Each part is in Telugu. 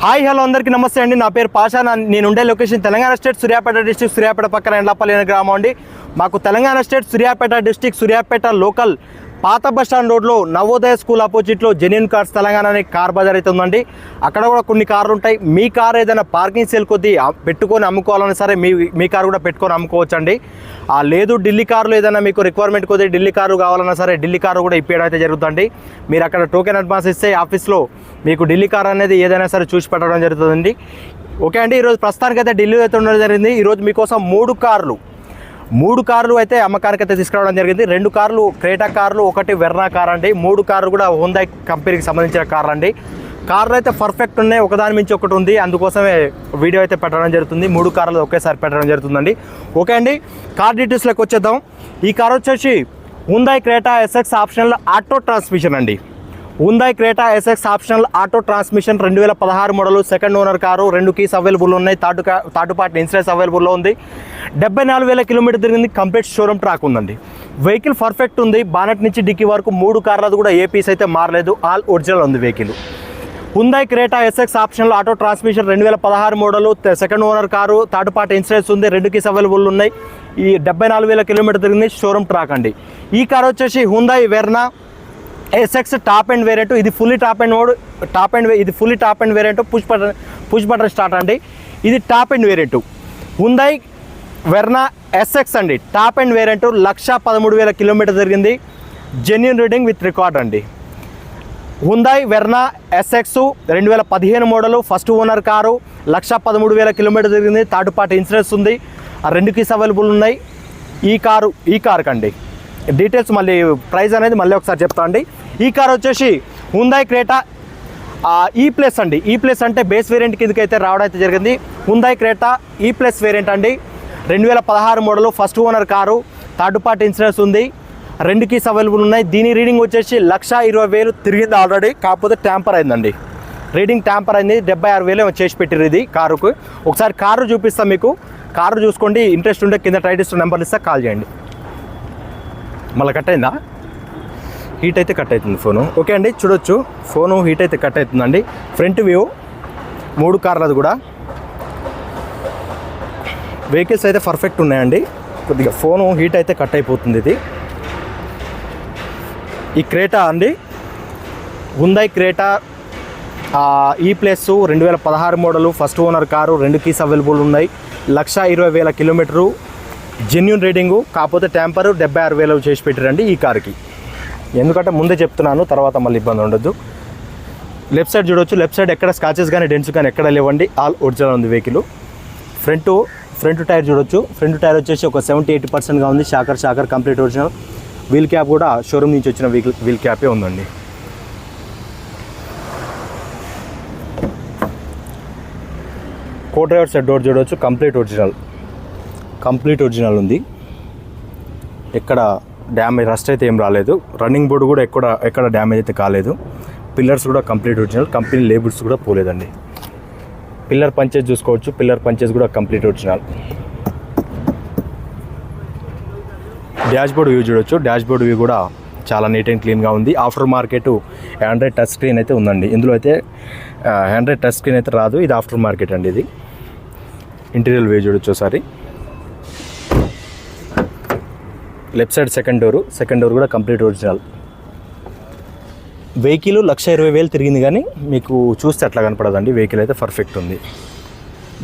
హాయ్ హలో అందరికీ నమస్తే అండి. నా పేరు పాషా. నేను ఉండే location Telangana state Suryapet district, Suryapet పక్కన ఎండ్లపల్లి అనే గ్రామం అండి. మాకు Telangana state Suryapet district, Suryapet local పాత బస్టాండ్ రోడ్లో నవోదయ స్కూల్ ఆపోజిట్లో జెన్యూన్ కార్స్ తెలంగాణ అనే కార్ బజార్ అయితే ఉందండి. అక్కడ కూడా కొన్ని కార్లు ఉంటాయి. మీ కార్ ఏదైనా పార్కింగ్ సేల్ కొద్దీ పెట్టుకొని అమ్ముకోవాలన్నా సరే మీ కార్ కూడా పెట్టుకొని అమ్ముకోవచ్చు అండి. లేదు ఢిల్లీ కార్లు ఏదైనా మీకు రిక్వైర్మెంట్ కొద్దీ ఢిల్లీ కారు కావాలన్నా సరే ఢిల్లీ కారు కూడా ఇప్పేయడం అయితే జరుగుతుంది. మీరు అక్కడ టోకెన్ అడ్వాన్స్ ఇస్తే ఆఫీస్లో మీకు ఢిల్లీ కార్ అనేది ఏదైనా సరే చూసి పెట్టడం జరుగుతుందండి. ఓకే అండి, ఈరోజు ప్రస్తుతానికి అయితే ఢిల్లీ అయితే ఉండడం జరిగింది. ఈరోజు మీకోసం మూడు కార్లు అయితే అమ్మకానికి అయితే తీసుకురావడం జరిగింది. 2 కార్లు క్రేటా కార్లు, 1 వెర్నా కార్ అండి. 3 కార్లు కూడా హుందాయ్ కంపెనీకి సంబంధించిన కార్లు అండి. కార్లు అయితే పర్ఫెక్ట్ ఉన్నాయి, ఒకదాని మించి ఒకటి ఉంది. అందుకోసమే వీడియో అయితే పెట్టడం జరుగుతుంది. 3 కార్లు ఒకేసారి పెట్టడం జరుగుతుందండి. ఓకే అండి, కార్ డీటెయిల్స్లోకి వచ్చేద్దాం. ఈ కార్ వచ్చేసి Hyundai Creta SX optional auto transmission అండి. Hyundai Creta SX optional auto transmission 2016 model, second owner car. 2 keys available ఉన్నాయి. థర్డ్ పార్టీ ఇన్సూరెన్స్ అవైలబుల్లో ఉంది. 74,000 కిలోమీటర్ తిరిగింది. కంప్లీట్ షోరూమ్ ట్రాక్ ఉందండి. వెహికల్ పర్ఫెక్ట్ ఉంది. బానెట్ నుంచి డిక్కీ వరకు 3 కార్లది కూడా ఏ పీస్ అయితే మారలేదు. ఆల్ ఒరిజినల్ ఉంది vehicle. Hyundai Creta SX optional auto transmission 2016 model, second owner car. Third party insurance ఉంది. 2 కీస్ అవైలబుల్ ఉన్నాయి. ఈ 74,000 కిలోమీటర్ తిరిగింది. షోరూమ్ ట్రాక్ అండి. ఈ కార్ వచ్చేసి Hyundai Verna SX top and variant. ఇది fully top and variant. Push button start అండి. ఇది top and variant. Hyundai Verna SX అండి. Top and variant. 113,000 కిలోమీటర్ తిరిగింది. జెన్యూన్ రీడింగ్ విత్ రికార్డ్ అండి. Hyundai Verna SX 2015 model, first owner car. 113,000 kilometer తిరిగింది. థర్డ్ పార్టీ ఇన్సూరెన్స్ ఉంది. 2 కీస్ అవైలబుల్ ఉన్నాయి. ఈ కారు కండి డీటెయిల్స్ మళ్ళీ ప్రైస్ అనేది మళ్ళీ ఒకసారి చెప్తా అండి. ఈ కార్ వచ్చేసి హుందాయ్ క్రేటా ఈ ప్లస్ అండి. ఈ ప్లస్ అంటే బేస్ వేరియంట్ కిందకి అయితే రావడం అయితే జరిగింది. హుందాయ్ క్రేటా ఈ ప్లస్ వేరియంట్ అండి. 2016 model, first owner car. Third party insurance ఉంది. 2 కీస్ అవైలబుల్ ఉన్నాయి. దీని రీడింగ్ వచ్చేసి 1,20,000 తిరిగింది ఆల్రెడీ. కాకపోతే ట్యాంపర్ అయిందండి. రీడింగ్ ట్యాంపర్ అయింది. 76,000 చేసి పెట్టారు ఇది కారుకు. ఒకసారి కారు చూపిస్తాం మీకు. కారు చూసుకోండి. ఇంట్రెస్ట్ ఉంటే కింద టైటిల్స్ నెంబర్లు ఇస్తే కాల్ చేయండి. మళ్ళీ కట్ అయిందా? హీట్ అయితే కట్ అవుతుంది ఫోను. ఓకే అండి, చూడొచ్చు ఫోను హీట్ అయితే కట్ అవుతుందండి. ఫ్రంట్ వ్యూ 3 కార్లది కూడా. వెహికల్స్ అయితే పర్ఫెక్ట్ ఉన్నాయండి. కొద్దిగా ఫోను హీట్ అయితే కట్ అయిపోతుంది. ఇది ఈ క్రేటా అండి. హుందాయ్ క్రేటా ఈ plus 2016 model, first owner car. 2 keys available ఉన్నాయి. 1,20,000 కిలోమీటరు. Genuine reading. కాకపోతే ట్యాంపరు 76,000 చేసి పెట్టారండి ఈ కార్కి. ఎందుకంటే ముందే చెప్తున్నాను, తర్వాత మళ్ళీ ఇబ్బంది ఉండొద్దు. లెఫ్ట్ సైడ్ చూడొచ్చు. లెఫ్ట్ సైడ్ ఎక్కడ స్కాచెస్ కానీ డెంట్స్ కానీ ఎక్కడ లేవండి. ఆల్ ఒరిజినల్ ఉంది వెహికల్. ఫ్రంట్ టైర్ చూడొచ్చు. ఫ్రంట్ టైర్ వచ్చేసి ఒక 70-80%గా ఉంది. Shocker complete original. Wheel cap కూడా షోరూమ్ నుంచి వచ్చిన వీల్ క్యాపే ఉందండి. కో డ్రైవర్ సైడ్ డోర్ చూడవచ్చు. కంప్లీట్ ఒరిజినల్ ఉంది. ఎక్కడ డ్యామేజ్ రస్ట్ అయితే ఏం రాలేదు. రన్నింగ్ బోర్డు కూడా ఎక్కడ డ్యామేజ్ అయితే కాలేదు. పిల్లర్స్ కూడా కంప్లీట్ ఒరిజినల్. కంపెనీ లేబుల్స్ కూడా పోలేదండి. పిల్లర్ పంచెస్ చూసుకోవచ్చు. పిల్లర్ పంచెస్ కూడా complete original. Dash board view చూడొచ్చు. డాష్ బోర్డ్ వ్యూ కూడా చాలా నీట్ అండ్ క్లీన్గా ఉంది. After market Android touch screen అయితే ఉందండి. ఇందులో అయితే ఆండ్రాయిడ్ టచ్ స్క్రీన్ అయితే రాదు. ఇది ఆఫ్టర్ మార్కెట్ అండి. ఇది ఇంటీరియర్ వ్యూ చూడొచ్చు ఒకసారి. లెఫ్ట్ సైడ్ సెకండ్ డోర్ కూడా కంప్లీట్ ఒరిజినల్. వెహికల్ 1,20,000 తిరిగింది, కానీ మీకు చూస్తే అట్లా కనపడదండి. వెహికల్ అయితే పర్ఫెక్ట్ ఉంది.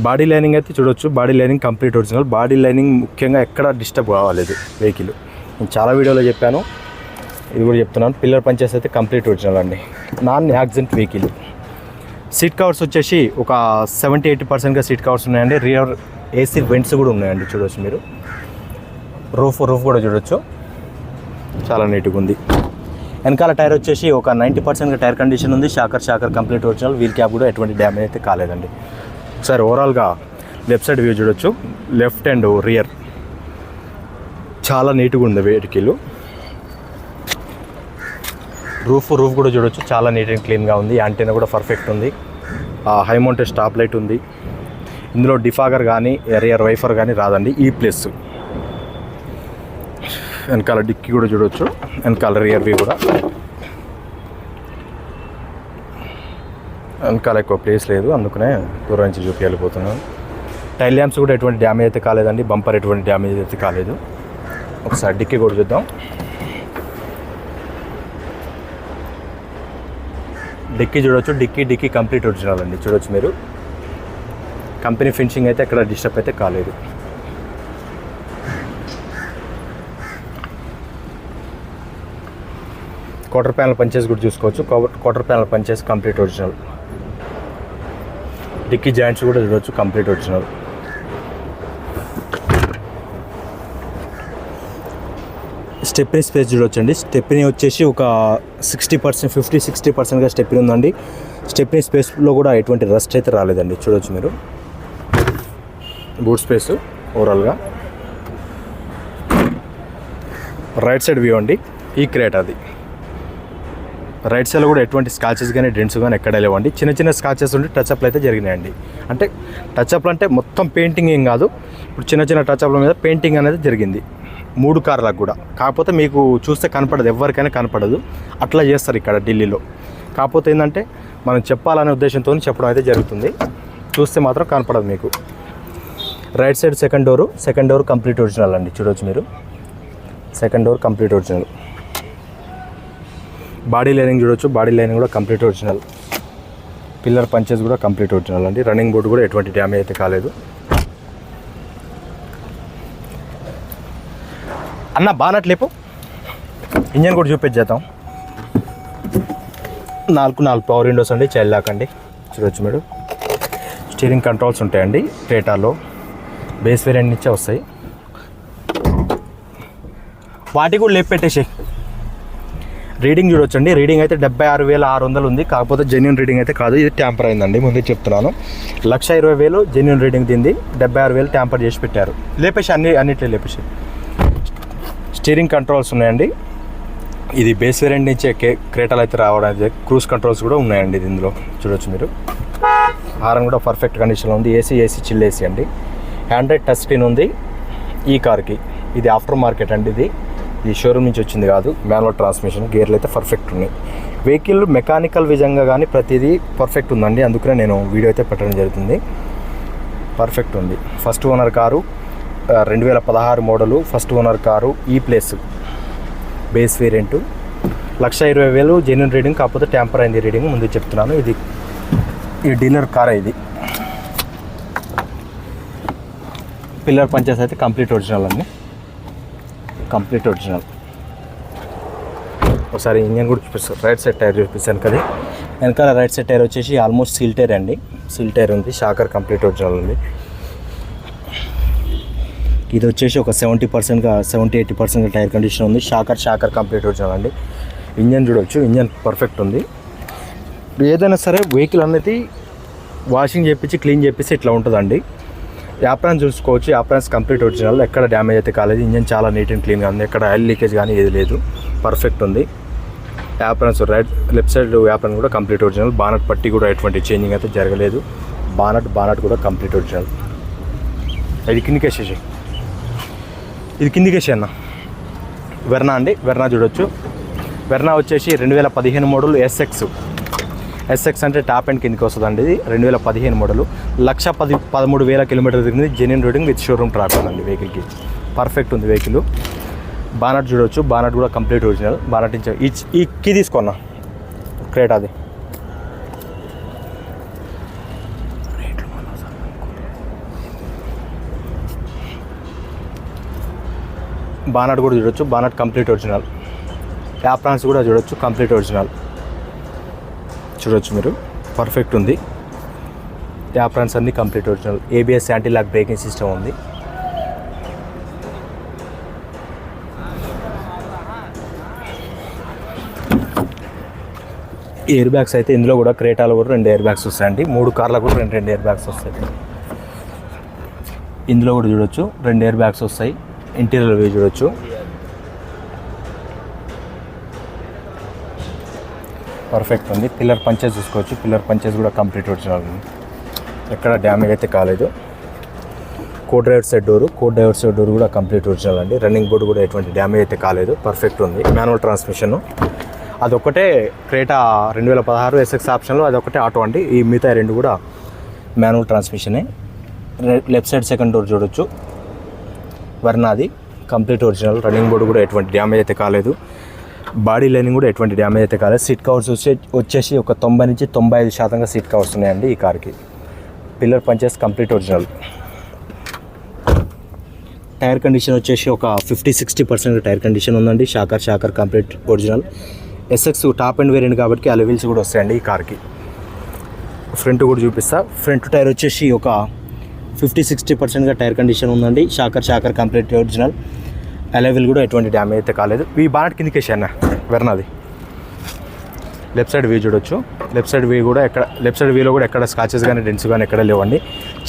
బాడీ లైనింగ్ అయితే చూడొచ్చు. Body lining complete original. Body lining ముఖ్యంగా ఎక్కడ డిస్టర్బ్ కావాలేదు వెహికల్. నేను చాలా వీడియోలో చెప్పాను, ఇది కూడా చెప్తున్నాను. పిల్లర్ పంచెస్ అయితే కంప్లీట్ ఒరిజినల్ అండి. Non accident vehicle. Seat covers వచ్చేసి ఒక 70-80%గా సీట్ కవర్స్ ఉన్నాయండి. రియర్ ఏసీ వెంట్స్ కూడా ఉన్నాయండి. చూడొచ్చు మీరు. రూఫ్ కూడా చూడొచ్చు. చాలా నీట్గా ఉంది. వెనకాల టైర్ వచ్చేసి ఒక 90%గా టైర్ కండిషన్ ఉంది. Shocker complete original. Wheel cap కూడా ఎటువంటి డ్యామేజ్ అయితే కాలేదండి. ఒకసారి ఓవరాల్గా లెఫ్ట్ సైడ్ వ్యూ చూడొచ్చు. లెఫ్ట్ అండ్ రియర్ చాలా నీట్గా ఉంది వెహికల్. రూఫ్ కూడా చూడొచ్చు. చాలా నీట్ అండ్ క్లీన్గా ఉంది. యాంటీనా కూడా పర్ఫెక్ట్ ఉంది. హై మౌంటెడ్ స్టాప్ లైట్ ఉంది. ఇందులో డిఫాగర్ కానీ రియర్ వైఫర్ కానీ రాదండి. ఈ ప్లస్ వెనకాల డిక్కీ కూడా చూడవచ్చు. వెనకాల రియర్ వ్యూ కూడా వెనకాల ఎక్కువ ప్లేస్ లేదు, అందుకనే దూరం నుంచి చూపించలేకపోతున్నాను. టైల్ ల్యాంప్స్ కూడా ఎటువంటి డ్యామేజ్ అయితే కాలేదండి, బంపర్ ఎటువంటి డ్యామేజ్ అయితే కాలేదు. ఒకసారి డిక్కీ కూడా చూద్దాం. డిక్కీ చూడవచ్చు, డిక్కీ కంప్లీట్ ఒరిజినల్ అండి. చూడవచ్చు మీరు, కంపెనీ ఫినిషింగ్ అయితే ఎక్కడ డిస్టర్బ్ అయితే కాలేదు. క్వార్టర్ ప్యానల్ పంచేసి కూడా చూసుకోవచ్చు. క్వార్టర్ ప్యానల్ పంచేసి కంప్లీట్ ఒరిజినల్. డిక్కీ జాయింట్స్ కూడా చూడవచ్చు, కంప్లీట్ ఒరిజినల్. స్టెప్నీ స్పేస్ చూడవచ్చండి. స్టెప్నీ వచ్చేసి ఒక 60%, 50-60%గా స్టెప్నీ ఉందండి. స్టెప్నీ స్పేస్లో కూడా ఎటువంటి రస్ట్ అయితే రాలేదండి. చూడవచ్చు మీరు, బూట్ స్పేస్ ఓవరాల్గా. రైట్ సైడ్ వ్యూ అండి, ఈ క్రేట్ అది. రైట్ సైడ్లో కూడా ఎటువంటి స్కాచెస్ కానీ డెంట్స్ కానీ ఎక్కడ లేవండి. చిన్న స్కాచెస్ ఉండి టచ్అప్లు అయితే జరిగినాయండి. అంటే టచ్అప్లు అంటే మొత్తం పెయింటింగ్ ఏం కాదు, ఇప్పుడు చిన్న టచ్అప్ల మీద పెయింటింగ్ అనేది జరిగింది 3 కార్లకు కూడా. కాకపోతే మీకు చూస్తే కనపడదు, ఎవరికైనా కనపడదు, అట్లా చేస్తారు ఇక్కడ ఢిల్లీలో. కాకపోతే ఏంటంటే మనం చెప్పాలనే ఉద్దేశంతో చెప్పడం అయితే జరుగుతుంది, చూస్తే మాత్రం కనపడదు మీకు. Right side second door complete original అండి. చూడవచ్చు మీరు, second door complete original. Body lining చూడవచ్చు, బాడీ లైనింగ్ కూడా కంప్లీట్ ఒరిజినల్. పిల్లర్ పంచెస్ కూడా కంప్లీట్ ఒరిజినల్ అండి. రన్నింగ్ బోర్డు కూడా ఎటువంటి డ్యామేజ్ అయితే కాలేదు. అన్న బానట్ లేపు, ఇంజన్ కూడా చూపించేద్దాం. 4 పవర్ విండోస్ అండి, చైల్డ్ లాక్ అండి. చూడవచ్చు మీరు, స్టీరింగ్ కంట్రోల్స్ ఉంటాయండి. క్రేటాలో బేస్ వేరియంట్ నుంచే వస్తాయి. వాటి కూడా లేపు పెట్టేసి. రీడింగ్ చూడొచ్చండి, రీడింగ్ అయితే 76,600 ఉంది. కాకపోతే జెన్యున్ రీడింగ్ అయితే కాదు, ఇది ట్యాంపర్ అయిందండి. ముందే చెప్తున్నాను, 1,20,000 జెన్యున్ రీడింగ్ దీనిది, 76,000 ట్యాంపర్ చేసి పెట్టారు. లేపేసి అన్నిట్లో లేపేసి. స్టీరింగ్ కంట్రోల్స్ ఉన్నాయండి. ఇది బేస్ వేరియంట్ నుంచే క్రేటాలు అయితే రావడానికి. క్రూజ్ కంట్రోల్స్ కూడా ఉన్నాయండి ఇందులో. చూడవచ్చు మీరు, హారన్ కూడా పర్ఫెక్ట్ కండిషన్లో ఉంది. ఏసీ చిల్ ఏసీ అండి. హ్యాండ్రైడ్ టచ్ స్క్రీన్ ఉంది ఈ కార్కి. ఇది ఆఫ్టర్ మార్కెట్ అండి, ఇది షోరూమ్ నుంచి వచ్చింది కాదు. మాన్యువల్ ట్రాన్స్మిషన్, గేర్లు అయితే పర్ఫెక్ట్ ఉన్నాయి. వెహికల్ మెకానికల్ విధంగా కానీ ప్రతిదీ పర్ఫెక్ట్ ఉందండి, అందుకనే నేను వీడియో అయితే పెట్టడం జరుగుతుంది. పర్ఫెక్ట్ ఉంది. First owner car, 2016 model. First owner car, ఈ place base variant. 1,20,000 genuine reading, కాకపోతే ట్యాంపర్ అయింది రీడింగ్, ముందు చెప్తున్నాను. ఇది ఈ డీలర్ కార్. ఇది పిల్లర్ పంచెస్ అయితే కంప్లీట్ ఒరిజినల్ అండి, కంప్లీట్ ఒరిజినల్. ఒకసారి ఇంజన్ కూడా చూపిస్తాను. రైట్ సైడ్ టైర్ చూపిస్తాను కదా. వెనకాల రైట్ సైడ్ టైర్ వచ్చేసి ఆల్మోస్ట్ సీల్ టైర్ అండి, సీల్ టైర్ ఉంది. షాకర్ కంప్లీట్ ఒరిజినల్ ఉంది. ఇది వచ్చేసి ఒక 70-80% టైర్ కండిషన్ ఉంది. షాకర్ కంప్లీట్ ఒరిజినల్ అండి. ఇంజన్ చూడవచ్చు, ఇంజన్ పర్ఫెక్ట్ ఉంది. ఏదైనా సరే వెహికల్ అనేది వాషింగ్ చేపించి క్లీన్ చేపిస్తే ఇట్లా ఉంటుందండి. యాప్రాన్స్ చూసుకోవచ్చు, యాప్రాన్స్ కంప్లీట్ ఒరిజినల్, ఎక్కడ డ్యామేజ్ అయితే కాలేదు. ఇంజన్ చాలా నీట్ అండ్ క్లీన్గా ఉంది, ఎక్కడ ఆయిల్ లీకేజ్ కానీ ఏది లేదు, పర్ఫెక్ట్ ఉంది. యాప్రాన్స్ లెఫ్ట్ సైడ్ యాప్రాన్ కూడా కంప్లీట్ ఒరిజినల్. బానట్ పట్టి కూడా ఎటువంటి చేంజింగ్ అయితే జరగలేదు. బానట్ కూడా కంప్లీట్ ఒరిజినల్. ఇది కిందికేసేసి, ఇది కిందికేసి అన్న. వెర్నా అండి, వెర్నా చూడొచ్చు. వెర్నా వచ్చేసి 2015 మోడల్ ఎస్ఎక్స్ అంటే టాప్ అండ్ కిందకి వస్తుందండి. ఇది 2015 మోడలు. 1,13,000 కిలోమీటర్ తిరిగింది. Genuine reading with showroom track ఉందండి వెహికల్కి. పర్ఫెక్ట్ ఉంది వెహికల్. బానట్ చూడవచ్చు, బానట్ కూడా కంప్లీట్ ఒరిజినల్. బానట్ ఈ కీ తీసుకున్నా క్రేటాది. బానట్ కూడా చూడొచ్చు, బానట్ కంప్లీట్ ఒరిజినల్. యాప్రాన్స్ కూడా చూడొచ్చు, కంప్లీట్ ఒరిజినల్. చూడొచ్చు మీరు, పర్ఫెక్ట్ ఉంది. యాప్రాన్స్ అన్నీ complete original. ABS anti lock braking system ఉంది. ఎయిర్ బ్యాగ్స్ అయితే ఇందులో కూడా క్రేటాలో కూడా 2 ఎయిర్ బ్యాగ్స్ వస్తాయండి. 3 కార్లకు కూడా 2 ఎయిర్ బ్యాగ్స్ వస్తాయి. ఇందులో కూడా చూడొచ్చు, 2 ఎయిర్ బ్యాగ్స్ వస్తాయి. ఇంటీరియర్ వ్యూ చూడొచ్చు. పర్ఫెక్ట్ ఉంది. పిల్లర్ పంచెస్ చూసుకోవచ్చు, పిల్లర్ పంచెస్ కూడా కంప్లీట్ ఒరిజినల్ ఉంది, ఎక్కడ డ్యామేజ్ అయితే కాలేదు. కో డ్రైవర్ సైడ్ డోర్ కూడా కంప్లీట్ ఒరిజినల్ అండి. రన్నింగ్ బోర్డు కూడా ఎటువంటి డ్యామేజ్ అయితే కాలేదు, పర్ఫెక్ట్ ఉంది. Manual transmission. అదొక్కటే క్రేటా 2016 ఎస్ఎక్స్ ఆప్షన్లో అదొకటే ఆటో అండి. ఈ మిగతా రెండు కూడా మాన్యువల్ ట్రాన్స్మిషనే. లెఫ్ట్ సైడ్ సెకండ్ డోర్ చూడొచ్చు, వర్నాది కంప్లీట్ ఒరిజినల్. రన్నింగ్ బోర్డు కూడా ఎటువంటి డ్యామేజ్ అయితే కాలేదు, బాడీ లైనింగ్ కూడా ఎటువంటి డ్యామేజ్ అయితే కాలేదు. సీట్ కవర్స్ వచ్చేసి ఒక 90 నుంచి 95% సీట్ కవర్స్ ఉన్నాయండి ఈ కార్కి. Pillar punches complete original. Tyre condition వచ్చేసి ఒక 50-60% టైర్ కండిషన్ ఉందండి. Shocker complete original. SX top and variant కాబట్టి అలా వీల్స్ కూడా వస్తాయండి ఈ కార్కి. ఫ్రంట్ కూడా చూపిస్తా. ఫ్రంట్ టైర్ వచ్చేసి ఒక 50-60% టైర్ కండిషన్ ఉందండి. Shocker complete original. అలైవిల్ కూడా ఎటువంటి డ్యామేజ్ అయితే కాలేదు. ఈ బానట్ కిందకి వేసాను వెర్నాది. లెఫ్ట్ సైడ్ వ్యూ చూడొచ్చు. లెఫ్ట్ సైడ్ వ్యూలో కూడా ఎక్కడ స్కాచెస్ కానీ డెంట్స్ కానీ ఎక్కడ లేవండి.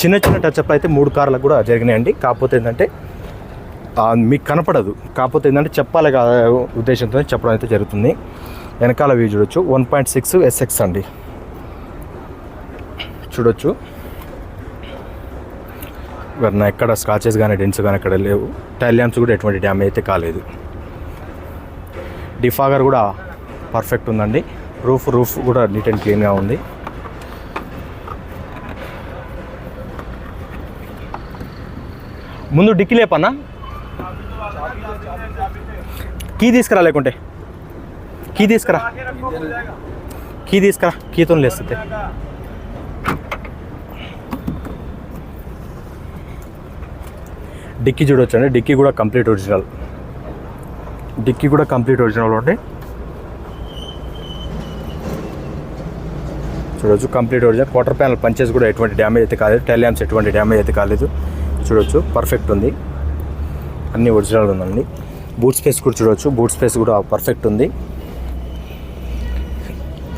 చిన్న టచ్అప్ అయితే 3 కార్లకు కూడా జరిగినాయండి. కాకపోతే ఏంటంటే మీకు కనపడదు, కాకపోతే ఏంటంటే చెప్పాలి కదా ఉద్దేశంతో చెప్పడం అయితే జరుగుతుంది. వెనకాల వ్యూ చూడొచ్చు. 1.6 ఎస్ఎక్స్ అండి చూడొచ్చు. ఎక్కడ స్కాచెస్ కానీ డెంట్స్ కానీ ఎక్కడ లేవు. టైల్ ల్యాంప్స్ కూడా ఎటువంటి డ్యామేజ్ అయితే కాలేదు. డిఫాగర్ కూడా పర్ఫెక్ట్ ఉందండి. రూఫ్ కూడా నీట్ అండ్ క్లీన్గా ఉంది. ముందు డిక్కీ లేపన్నా, కీ తీసుకురా, లేకుంటే కీ తీసుకురా, కీతో లేస్తుంది. డిక్కీ చూడొచ్చు అండి. డిక్కీ కూడా కంప్లీట్ ఒరిజినల్ అండి చూడొచ్చు. Complete original. Quarter panel punches కూడా ఎటువంటి డ్యామేజ్ అయితే కాలేదు. టైల్ ల్యాంప్స్ ఎటువంటి డ్యామేజ్ అయితే కాలేదు చూడొచ్చు. పర్ఫెక్ట్ ఉంది, అన్నీ ఒరిజినల్ ఉందండి. బూట్ స్పేస్ కూడా చూడొచ్చు. బూట్ స్పేస్ కూడా పర్ఫెక్ట్ ఉంది.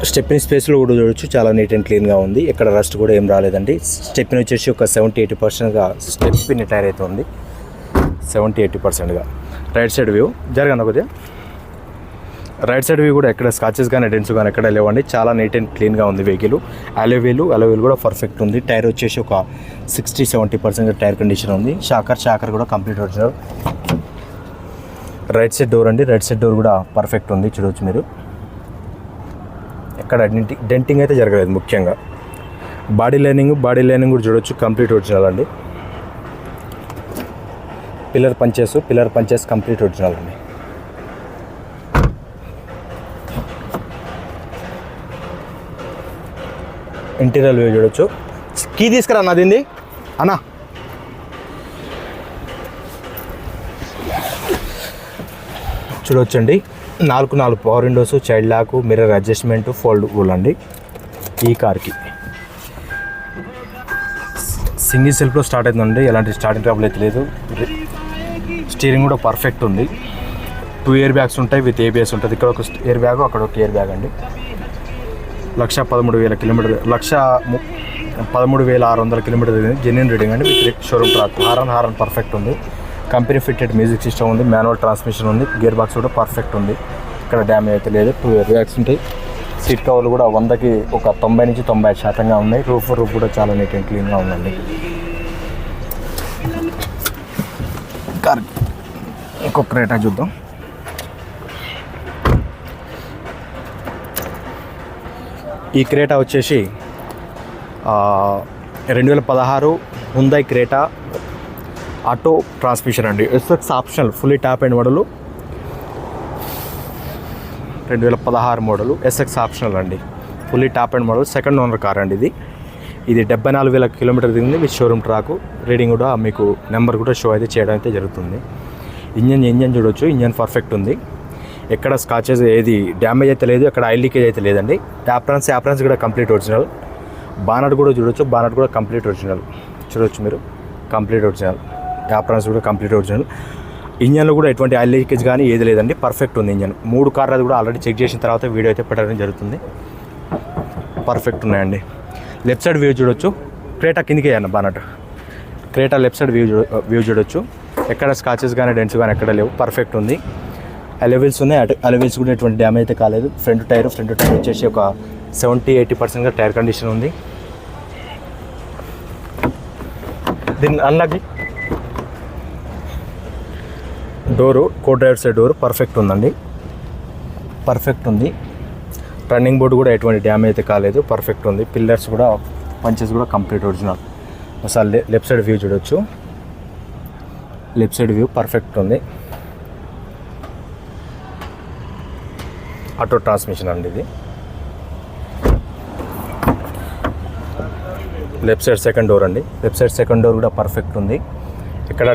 స్టెప్ని స్పేస్లో కూడా చూడొచ్చు, చాలా నీట్ అండ్ క్లీన్గా ఉంది. ఎక్కడ రస్ట్ కూడా ఏం రాలేదండి. స్టెప్ని వచ్చేసి ఒక 70-80%గా స్టెప్ని టైర్ అయితే ఉంది. 70-80%గా. రైట్ సైడ్ వ్యూ జరగండి కొద్దిగా. రైట్ సైడ్ వ్యూ కూడా ఎక్కడ స్కాచెస్ కానీ డెంట్స్ కానీ ఎక్కడ లేవండి. చాలా నీట్ అండ్ క్లీన్గా ఉంది వెహికల్. అలోవీల్ కూడా పర్ఫెక్ట్ ఉంది. టైర్ వచ్చేసి ఒక 60-70% టైర్ కండిషన్ ఉంది. షాకర్ కూడా complete original. Right side door అండి. రైట్ సైడ్ డోర్ కూడా పర్ఫెక్ట్ ఉంది చూడవచ్చు మీరు. ఎక్కడ డెంటింగ్ అయితే జరగలేదు. ముఖ్యంగా బాడీ లైనింగ్ కూడా చూడొచ్చు. కంప్లీట్ ఒరిజినల్ అండి. పిల్లర్ పంచెస్ కంప్లీట్ ఒరిజినల్ అండి. ఇంటీరియర్ వ్యూ చూడొచ్చు. కీ తీసుకురా నాదింది అన్నా. చూడొచ్చండి. 4 power windows, child lock, mirror adjustment, foldable అండి ఈ కార్కి. సింగిల్ సెల్ఫ్లో స్టార్ట్ అవుతుందండి. ఎలాంటి స్టార్టింగ్ ట్రబుల్ అయితే లేదు. స్టీరింగ్ కూడా పర్ఫెక్ట్ ఉంది. 2 ఎయిర్ బ్యాగ్స్ ఉంటాయి విత్ ఏబిఎస్ ఉంటుంది. ఇక్కడ ఒక ఎయిర్ బ్యాగ్, అక్కడ ఒక ఎయిర్ బ్యాగ్ అండి. 113,000 కిలోమీటర్, 113,600 కిలోమీటర్ జెన్యున్ రీడింగ్ అండి. With showroom track. Horn perfect ఉంది. కంపెనీ ఫిట్టెడ్ మ్యూజిక్ సిస్టమ్ ఉంది. మాన్యువల్ ట్రాన్స్మిషన్ ఉంది. గేర్ బాక్స్ కూడా పర్ఫెక్ట్ ఉంది. ఇక్కడ డ్యామేజ్ అయితే లేదు. 2 ఎయిర్ బ్యాగ్స్ ఉంటాయి. సీట్ కవర్లు కూడా 100కి ఒక 90 నుంచి 95% ఉన్నాయి. రూఫ్ కూడా చాలా నీట్ అండ్ క్లీన్గా ఉందండి. కార్ ఇంకొక క్రేటా చూద్దాం. ఈ క్రేటా వచ్చేసి 2016 హుందాయ్ క్రేటా ఆటో ట్రాన్స్మిషన్ అండి. SX optional, fully top end model. 2016 model SX optional అండి. Fully top end model. Second owner car అండి ఇది 74,000 కిలోమీటర్ దిగింది విత్ షోరూమ్ ట్రాకు. రీడింగ్ కూడా మీకు నెంబర్ కూడా షో అయితే చేయడం అయితే జరుగుతుంది. ఇంజన్ చూడొచ్చు. ఇంజన్ పర్ఫెక్ట్ ఉంది. ఎక్కడ స్కాచెస్ ఏది డ్యామేజ్ అయితే లేదు. ఎక్కడ ఆయిల్ లీకేజ్ అయితే లేదండి. యాప్రాన్స్ కూడా కంప్లీట్ ఒరిజినల్. బానట్ కూడా చూడొచ్చు. బానట్ కూడా కంప్లీట్ ఒరిజినల్ చూడొచ్చు మీరు. Complete original. యాప్రాన్స్ కూడా కంప్లీట్ ఒరిజినల్. ఇంజన్లో కూడా ఎటువంటి ఆయిల్ లీకేజ్ కానీ ఏది లేదండి. పర్ఫెక్ట్ ఉంది ఇంజన్. 3 కార్లు అది కూడా ఆల్రెడీ చెక్ చేసిన తర్వాత వీడియో అయితే పెట్టడం జరుగుతుంది. పర్ఫెక్ట్ ఉన్నాయండి. లెఫ్ట్ సైడ్ వ్యూ చూడొచ్చు. క్రేటా కిందికి అన్న bonnet. Creta left side view చూడొచ్చు. ఎక్కడ స్కాచెస్ కానీ డెంట్స్ కానీ ఎక్కడ లేవు. పర్ఫెక్ట్ ఉంది. అలవీల్స్ ఉన్నాయి. అలవీల్స్ కూడా ఎటువంటి డ్యామేజ్ అయితే కాలేదు. ఫ్రంట్ టైర్ వచ్చేసి ఒక 70-80% టైర్ కండిషన్ ఉంది. దీన్ని అన్లాక్ డోరు, కో డ్రైవర్ సైడ్ డోర్ పర్ఫెక్ట్ ఉందండి. పర్ఫెక్ట్ ఉంది. రన్నింగ్ బోర్డు కూడా ఎటువంటి డ్యామేజ్ అయితే కాలేదు, పర్ఫెక్ట్ ఉంది. పిల్లర్స్ కూడా పంచెస్ కూడా కంప్లీట్ ఒరిజినల్. అసలు లెఫ్ట్ సైడ్ వ్యూ చూడొచ్చు, లెఫ్ట్ సైడ్ వ్యూ పర్ఫెక్ట్ ఉంది. ఆటో ట్రాన్స్మిషన్ అండి ఇది. లెఫ్ట్ సైడ్ సెకండ్ డోర్ అండి, లెఫ్ట్ సైడ్ సెకండ్ డోర్ కూడా పర్ఫెక్ట్ ఉంది. ఇక్కడ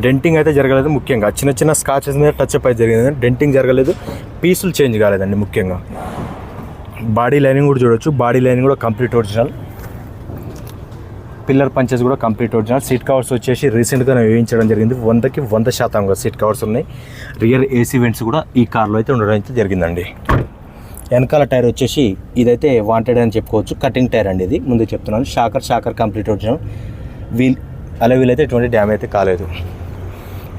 డెంటింగ్ అయితే జరగలేదు. ముఖ్యంగా చిన్న చిన్న స్కాచెస్ మీద టచ్ అప్ అయితే జరిగింది, డెంటింగ్ జరగలేదు. పీసులు చేంజ్ కాలేదండి. ముఖ్యంగా బాడీ లైనింగ్ కూడా చూడొచ్చు, బాడీ లైనింగ్ కూడా కంప్లీట్ ఒరిజినల్. పిల్లర్ పంచెస్ కూడా కంప్లీట్ ఒరిజినల్. సీట్ కవర్స్ వచ్చేసి రీసెంట్గా వేయించడం జరిగింది, 100కి 100% సీట్ కవర్స్ ఉన్నాయి. రియర్ ఏసీ వెంట్స్ కూడా ఈ కార్లో అయితే ఉండడం అయితే జరిగిందండి. వెనకాల టైర్ వచ్చేసి ఇదైతే వాంటెడ్ అని చెప్పుకోవచ్చు, కటింగ్ టైర్ అండి ఇది. ముందు చెప్తున్నాను, షాకర్ కంప్లీట్ ఒరిజినల్. వీల్ అయితే ఎటువంటి డ్యామేజ్ అయితే కాలేదు.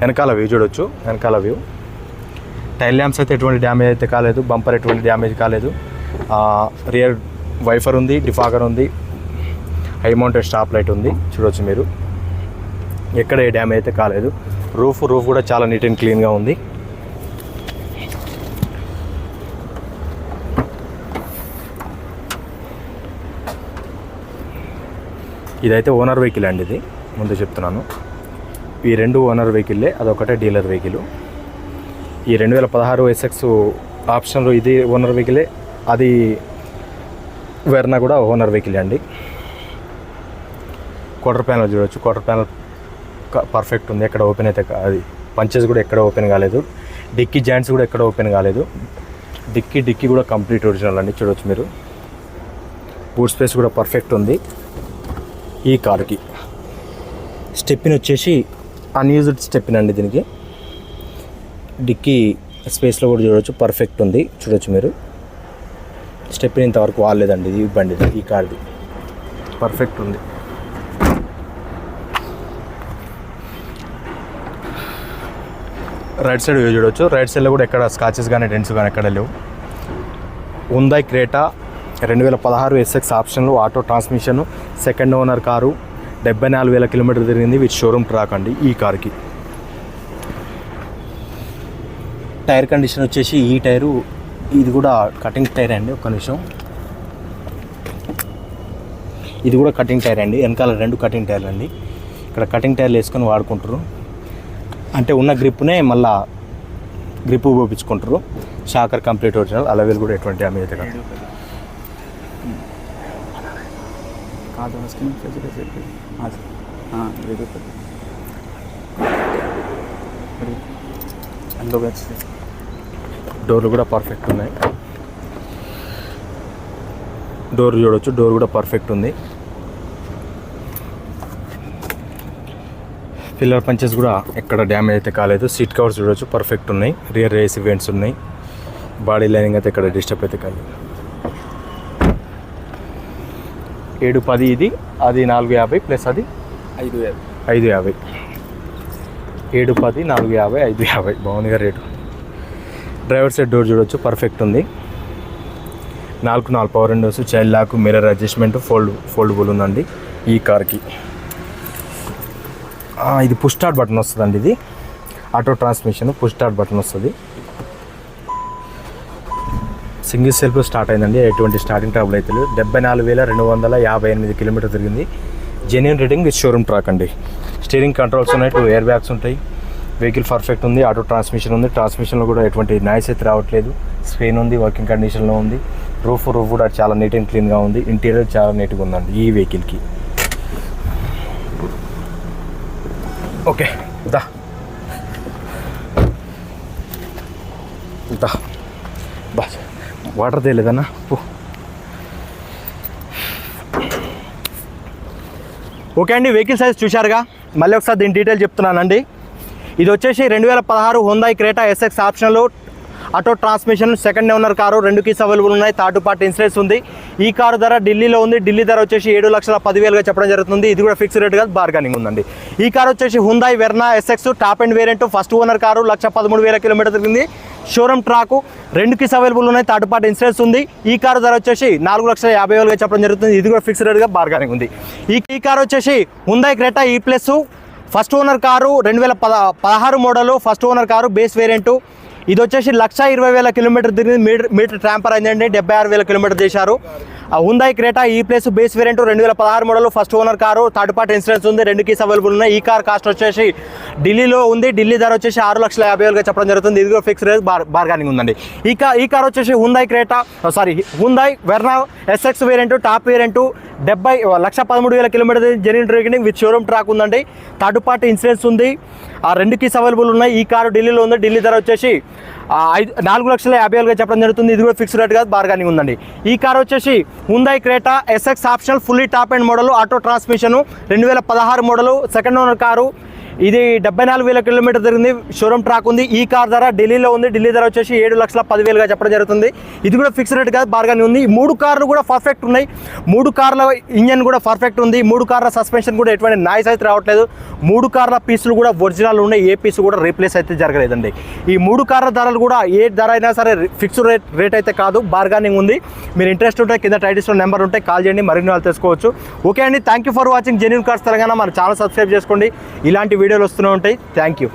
వెనకాల వ్యూ చూడొచ్చు, వెనకాల వ్యూ. టైల్ ల్యాంప్స్ అయితే ఎటువంటి డ్యామేజ్ అయితే కాలేదు, బంపర్ ఎటువంటి డ్యామేజ్ కాలేదు. రియర్ వైఫర్ ఉంది, డిఫాగర్ ఉంది, హై మౌంటెడ్ స్టాప్ లైట్ ఉంది, చూడొచ్చు మీరు. ఎక్కడ ఏ డ్యామేజ్ అయితే కాలేదు. రూఫ్ కూడా చాలా నీట్ అండ్ క్లీన్గా ఉంది. ఇదైతే ఓనర్ వెహికల్ అండి ఇది, ముందు చెప్తున్నాను. ఈ రెండు ఓనర్ వెహికల్లే, అదొకటే డీలర్ వెహికల్. ఈ 2016 SX ఆప్షన్లో ఇది ఓనర్ వెహికలే, అది వెర్నా కూడా ఓనర్ వెహికల్ అండి. క్వార్టర్ ప్యానల్ చూడవచ్చు, క్వార్టర్ ప్యానల్ పర్ఫెక్ట్ ఉంది, ఎక్కడ ఓపెన్ అయితే అది పంచెస్ కూడా ఎక్కడ ఓపెన్ కాలేదు. డిక్కీ జాయింట్స్ కూడా ఎక్కడ ఓపెన్ కాలేదు. డిక్కీ కూడా కంప్లీట్ ఒరిజినల్ అండి, చూడవచ్చు మీరు. బూట్ స్పేస్ కూడా పర్ఫెక్ట్ ఉంది. ఈ కార్కి స్టెప్పిన్ వచ్చేసి అన్యూజ్డ్ స్టెప్పిన్ అండి దీనికి. డిక్కీ స్పేస్లో కూడా చూడవచ్చు, పర్ఫెక్ట్ ఉంది, చూడవచ్చు మీరు. స్టెప్పిన్ ఇంతవరకు వాడలేదండి ఈ బండిది, ఈ కార్ది పర్ఫెక్ట్ ఉంది. రైట్ సైడ్ వ్యూ చూడవచ్చు, రైట్ సైడ్లో కూడా ఎక్కడ స్కాచెస్ కానీ డెంట్స్ కానీ ఎక్కడ లేవు. హ్యుందాయ్ క్రెటా 2016 SX ఆప్షన్లో auto transmission, second owner car, 74,000 kilometre తిరిగింది విత్ షోరూమ్ ట్రాక్ అండి ఈ కార్కి. టైర్ కండిషన్ వచ్చేసి ఈ టైరు, ఇది కూడా కటింగ్ టైర్ అండి. ఒక్క నిమిషం, ఇది కూడా కటింగ్ టైర్ అండి. వెనకాల 2 కటింగ్ టైర్లు అండి. ఇక్కడ కటింగ్ టైర్లు వేసుకొని వాడుకుంటారు, అంటే ఉన్న గ్రిప్నే మళ్ళా గ్రిప్ పోపించుకుంటారు. Shocker complete original. అలవేలు కూడా ఎటువంటి డ్యామేజ్ అయితే కాదు. డోర్లు కూడా పర్ఫెక్ట్ ఉన్నాయి. డోర్ చూడవచ్చు, డోర్ కూడా పర్ఫెక్ట్ ఉంది. పిల్లర్ పంచెస్ కూడా ఎక్కడ డ్యామేజ్ అయితే కాలేదు. సీట్ కవర్స్ చూడవచ్చు, పర్ఫెక్ట్ ఉన్నాయి. రియర్ ఏసీ వెంట్స్ ఉన్నాయి. బాడీ లైనింగ్ అయితే ఎక్కడ డిస్టర్బ్ అయితే కాలేదు. 710 ఇది, అది 450 ప్లస్ అది 550. 710, 450, 550 బాగుందిగా రేటు. డ్రైవర్ సైడ్ డోర్ చూడవచ్చు, పర్ఫెక్ట్ ఉంది. 4 power windows, child lock, mirror adjustment, foldable ఉందండి ఈ కార్కి. ఇది పుష్ స్టార్ట్ బటన్ వస్తుందండి. ఇది auto transmission, push start button వస్తుంది. సింగిల్ సెల్ఫ్ స్టార్ట్ అయిందండి, ఎటువంటి స్టార్టింగ్ ట్రబుల్ అయితే లేదు. 74,258 కిలోమీటర్ తిరిగింది. Genuine rating with showroom track అండి. స్టీరింగ్ కంట్రోల్స్ ఉన్నాయి, 2 ఎయిర్ బ్యాగ్స్ ఉంటాయి. వెహికల్ పర్ఫెక్ట్ ఉంది. ఆటో ట్రాన్స్మిషన్ ఉంది. ట్రాన్స్మిషన్లో కూడా ఎటువంటి నాయిస్ అయితే రావట్లేదు. స్క్రీన్ ఉంది, వర్కింగ్ కండిషన్లో ఉంది. రూఫ్ కూడా చాలా నీట్ అండ్ క్లీన్గా ఉంది. ఇంటీరియర్ చాలా నీట్గా ఉందండి ఈ వెహికల్కి. ఓకే దా బా వాటర్ తేలేదన్నా. ఓకే అండి, వెహికల్ సైజ్ చూశారుగా. మళ్ళీ ఒకసారి దీని డీటెయిల్ చెప్తున్నానండి. ఇది వచ్చేసి 2016 హ్యుందాయ్ క్రెటా SX ఆప్షన్లో auto transmission, second owner car, 2 keys available ఉన్నాయి. థర్డ్ పార్టీ ఇన్సూరెన్స్ ఉంది. ఈ కారు ధర ఢిల్లీలో ఉంది. ఢిల్లీ ధర వచ్చేసి 7,10,000గా చెప్పడం జరుగుతుంది. ఇది కూడా ఫిక్స్డ్ రేట్ కాదు, బార్గెనింగ్ ఉందండి. ఈ కారు వచ్చేసి Hyundai Verna SX top and variant, first owner car, 1,13,000 kilometre తిరిగింది. షోరూమ్ ట్రాకు, 2 కీస్ అవైలబుల్ ఉన్నాయి. థర్డ్ పార్టీ ఇన్సూరెన్స్ ఉంది. ఈ కారు ధర వచ్చేసి 4,50,000గా చెప్పడం జరుగుతుంది. ఇది కూడా ఫిక్స్డ్ రేట్గా బార్గెనింగ్ ఉంది. ఈ కారు వచ్చేసి Hyundai Creta E+, first owner car, 2016 model, first owner car, base variant. ఇది వచ్చేసి 1,20,000 కిలోమీటర్ తిరిగింది. మీటర్ ట్రాంపర్ అయిందండి. 76,000 కిలోమీటర్ చేశారు. హుందాయ్ క్రేటా ఈ place base variant 2016 model, first owner car, third party insurance ఉంది, 2 కీస్ అవైలబుల్ ఉన్నాయి. ఈ కార్ కాస్ట్ వచ్చేసి ఢిల్లీలో ఉంది. ఢిల్లీ ధర వచ్చేసి 6,50,000గా చెప్పడం జరుగుతుంది. ఇది కూడా ఫిక్స్ రేట్, బార్గానింగ్ ఉందండి. ఈ కార్ వచ్చేసి Hyundai Verna SX variant, top variant, 1,13,000 kilometre genuine driving with showroom track ఉందండి. థర్డ్ పార్టీ ఇన్సూరెన్స్ ఉంది. 2 కీస్ అవైలబుల్ ఉన్నాయి. ఈ కారు ఢిల్లీలో ఉంది. ఢిల్లీ ధర వచ్చేసి 4,50,000గా చెప్పడం జరుగుతుంది. ఇది కూడా ఫిక్స్డ్ రేట్ కాదు, బార్గానింగ్ ఉందండి. ఈ కార్ వచ్చేసి Hyundai Creta SX optional fully top end model, auto transmission, 2016 model, second owner car. ఇది 74,000 కిలోమీటర్ తిరిగింది. షోరూమ్ ట్రాక్ ఉంది. ఈ కార్ ధర ఢిల్లీలో ఉంది. ఢిల్లీ ధర వచ్చేసి 7,10,000గా చెప్పడం జరుగుతుంది. ఇది కూడా ఫిక్స్డ్ రేట్ కాదు, బార్గానింగ్ ఉంది. ఈ 3 కార్లు కూడా పర్ఫెక్ట్ ఉన్నాయి. 3 కార్ల ఇంజన్ కూడా పర్ఫెక్ట్ ఉంది. 3 కార్ల సస్పెన్షన్ కూడా ఎటువంటి నాయిస్ అయితే రావట్లేదు. 3 కార్ల పీసులు కూడా ఒరిజినల్ ఉన్నాయి. ఏ పీసు కూడా రీప్లేస్ అయితే జరగలేదండి. ఈ 3 కార్ల ధరలు కూడా ఏ ధర అయినా సరే ఫిక్స్డ్ రేట్ అయితే కాదు, బార్గానింగ్ ఉంది. మీరు ఇంట్రెస్ట్ ఉంటే కింద టైటిల్స్లో నెంబర్ ఉంటే కాల్ చేయండి, మరిన్ని వాళ్ళు తెలుసుకోవచ్చు. ఓకే అండి, thank you for watching genuine cars Telangana. మన ఛానల్ సబ్స్క్రైబ్ చేసుకోండి. ఇలాంటి వీడియోలు వస్తూనే ఉంటాయి. Thank you.